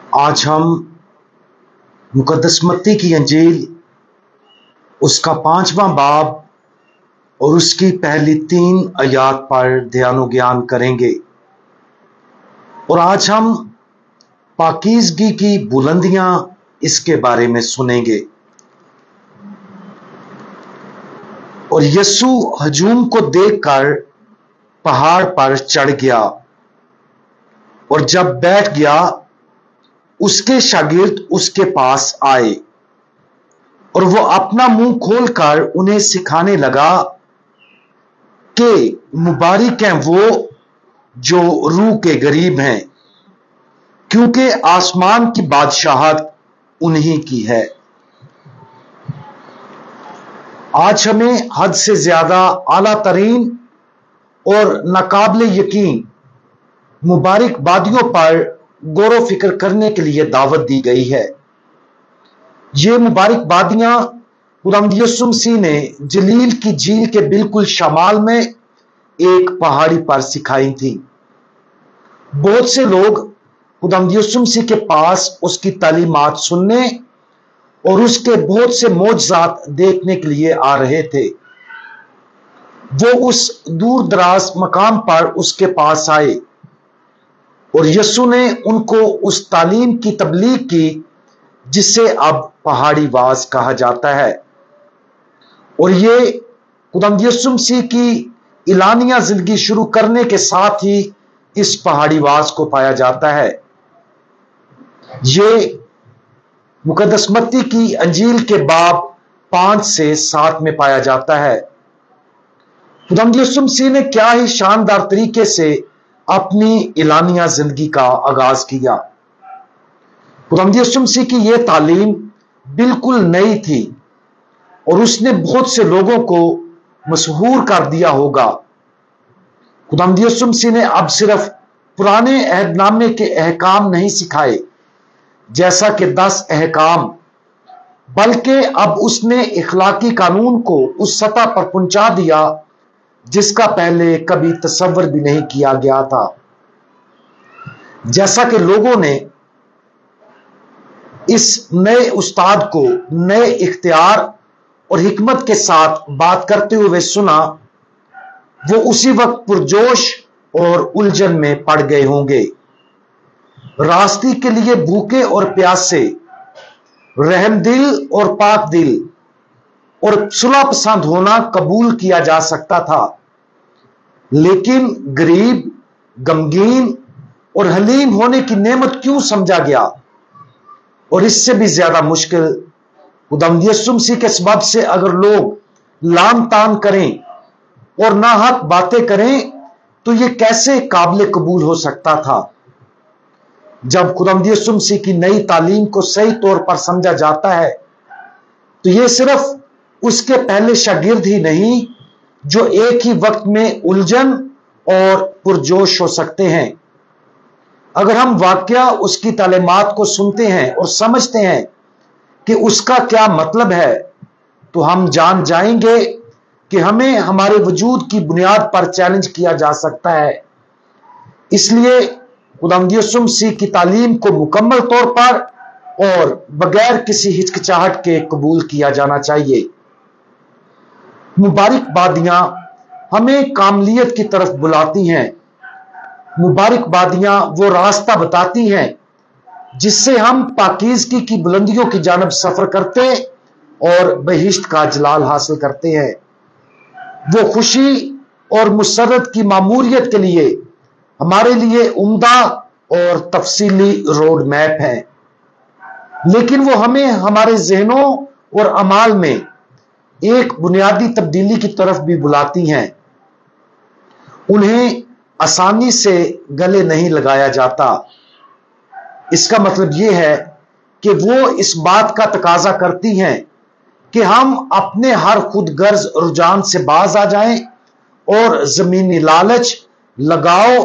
आज हम मुकद्दस मत्ती की अंजील उसका 5वां बाब और उसकी पहली 3 आयत पर ध्यान ज्ञान करेंगे। और आज हम पाकीज़गी की बुलंदियां इसके बारे में सुनेंगे। और यीशु हजूम को देखकर पहाड़ पर चढ़ गया और जब बैठ गया उसके शागिर्द उसके पास आए और वो अपना मुंह खोलकर उन्हें सिखाने लगा कि मुबारक हैं वो जो रूह के गरीब हैं, क्योंकि आसमान की बादशाहत उन्हीं की है। आज हमें हद से ज्यादा आला तरीन और नाकाबिले यकीन मुबारकबादियों पर गौर फिक्र करने के लिए दावत दी गई है। ये मुबारकबादियां खुदावंद यीशु मसीह ने जलील की झील के बिल्कुल शमाल में एक पहाड़ी पर सिखाई थी। बहुत से लोग खुदावंद यीशु मसीह के पास उसकी तालीमात सुनने और उसके बहुत से मोजज़ात देखने के लिए आ रहे थे। वो उस दूर दराज मकाम पर उसके पास आए और यीशु ने उनको उस तालीम की तबलीग की जिसे अब पहाड़ी वाज कहा जाता है। और ये खुदावंद यीशु मसीह की इलानिया जिंदगी शुरू करने के साथ ही इस पहाड़ी वाज को पाया जाता है। ये मुकद्दस मत्ती की अंजील के बाब 5 से 7 में पाया जाता है। खुदावंद यीशु मसीह ने क्या ही शानदार तरीके से अपनी इलानिया जिंदगी का आगाज किया। खुदावंद यीशु मसीह की यह तालीम बिल्कुल नई थी और उसने बहुत से लोगों को मशहूर कर दिया होगा। खुदावंद यीशु मसीह ने अब सिर्फ पुराने अहदनामे के अहकाम नहीं सिखाए जैसा कि 10 अहकाम, बल्कि अब उसने इखलाकी कानून को उस सतह पर पहुंचा दिया जिसका पहले कभी तसव्वुर भी नहीं किया गया था। जैसा कि लोगों ने इस नए उस्ताद को नए इख्तियार और हिकमत के साथ बात करते हुए सुना, वो उसी वक्त पुरजोश और उलझन में पड़ गए होंगे। रास्ते के लिए भूखे और प्यासे, रहमदिल और पाक दिल और सुलह पसंद होना कबूल किया जा सकता था, लेकिन गरीब, गमगीन और हलीम होने की नेमत क्यों समझा गया? और इससे भी ज्यादा मुश्किल, खुदावंद यीशु मसीह के सबब से अगर लोग लान तान करें और नाहक बातें करें तो यह कैसे काबिल कबूल हो सकता था? जब खुदावंद यीशु मसीह की नई तालीम को सही तौर पर समझा जाता है तो यह सिर्फ उसके पहले शागिर्द ही नहीं जो एक ही वक्त में उलझन और पुरजोश हो सकते हैं। अगर हम वाकया उसकी तालीमात को सुनते हैं और समझते हैं कि उसका क्या मतलब है, तो हम जान जाएंगे कि हमें हमारे वजूद की बुनियाद पर चैलेंज किया जा सकता है। इसलिए खुदावंद यीशु मसीह की तालीम को मुकम्मल तौर पर और बगैर किसी हिचकिचाहट के कबूल किया जाना चाहिए। मुबारकबादियां हमें कामलियत की तरफ बुलाती हैं। मुबारकबादियां वो रास्ता बताती हैं जिससे हम पाकीज़गी की बुलंदियों की जानब सफर करते और बहिश्त का जलाल हासिल करते हैं। वो खुशी और मुसर्रत की मामूरियत के लिए हमारे लिए उम्दा और तफसीली रोड मैप है, लेकिन वो हमें हमारे जहनों और अमाल में एक बुनियादी तब्दीली की तरफ भी बुलाती हैं। उन्हें आसानी से गले नहीं लगाया जाता। इसका मतलब यह है कि वो इस बात का तकाजा करती हैं कि हम अपने हर खुद गर्ज रुझान से बाज आ जाएं और जमीनी लालच, लगाव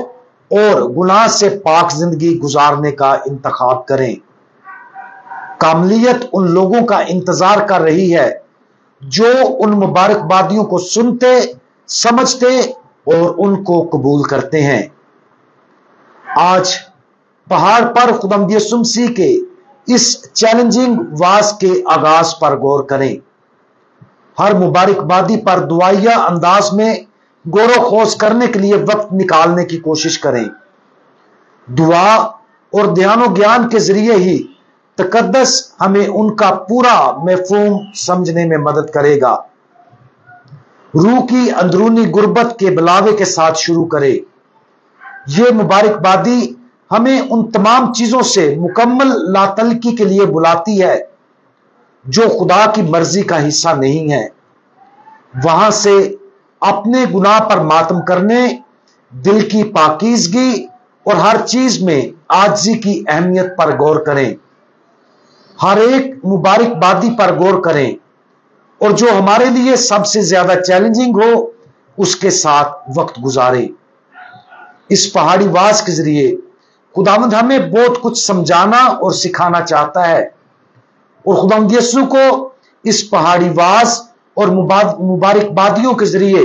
और गुनाह से पाक जिंदगी गुजारने का इंतखाब करें। कामलियत उन लोगों का इंतजार कर रही है जो उन मुबारकबादियों को सुनते, समझते और उनको कबूल करते हैं। आज पहाड़ पर खुदावंद यीशु मसीह के इस चैलेंजिंग वाज के आगाज पर गौर करें। हर मुबारकबादी पर दुआया अंदाज में गौर खोज करने के लिए वक्त निकालने की कोशिश करें। दुआ और ध्यान ज्ञान के जरिए ही तकद्दस हमें उनका पूरा मफहूम समझने में मदद करेगा। रूह की अंदरूनी गुर्बत के बुलावे के साथ शुरू करें। यह मुबारकबादी हमें उन तमाम चीजों से मुकम्मल लातलकी के लिए बुलाती है जो खुदा की मर्जी का हिस्सा नहीं है। वहां से अपने गुनाह पर मातम करने, दिल की पाकीज़गी और हर चीज में आजिज़ी की अहमियत पर गौर करें। हर एक मुबारकबादी पर गौर करें और जो हमारे लिए सबसे ज्यादा चैलेंजिंग हो उसके साथ वक्त गुजारें। इस पहाड़ी वाज के जरिए खुदावंद हमें बहुत कुछ समझाना और सिखाना चाहता है और खुदावंद यीशु को इस पहाड़ी वाज और मुबारकबादियों के जरिए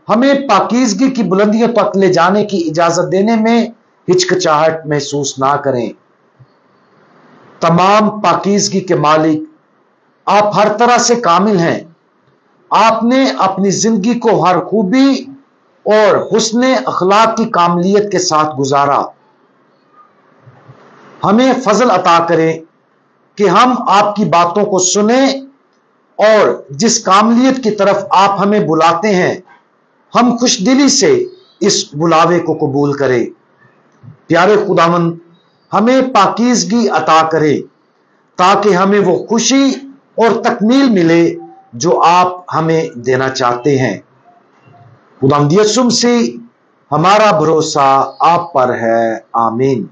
हमें पाकीज़गी की बुलंदियों तक ले जाने की इजाजत देने में हिचकिचाहट महसूस ना करें। तमाम पाकीज़गी के मालिक, आप हर तरह से कामिल हैं। आपने अपनी जिंदगी को हर खूबी और हुस्ने अखलाक की कामलियत के साथ गुजारा। हमें फजल अता करें कि हम आपकी बातों को सुने और जिस कामलियत की तरफ आप हमें बुलाते हैं हम खुशदिली से इस बुलावे को कबूल करें। प्यारे खुदावंद, हमें पाकीज़गी अता करे ताकि हमें वो खुशी और तकमील मिले जो आप हमें देना चाहते हैं। खुदावंद यीशु मसीह, हमारा भरोसा आप पर है। आमीन।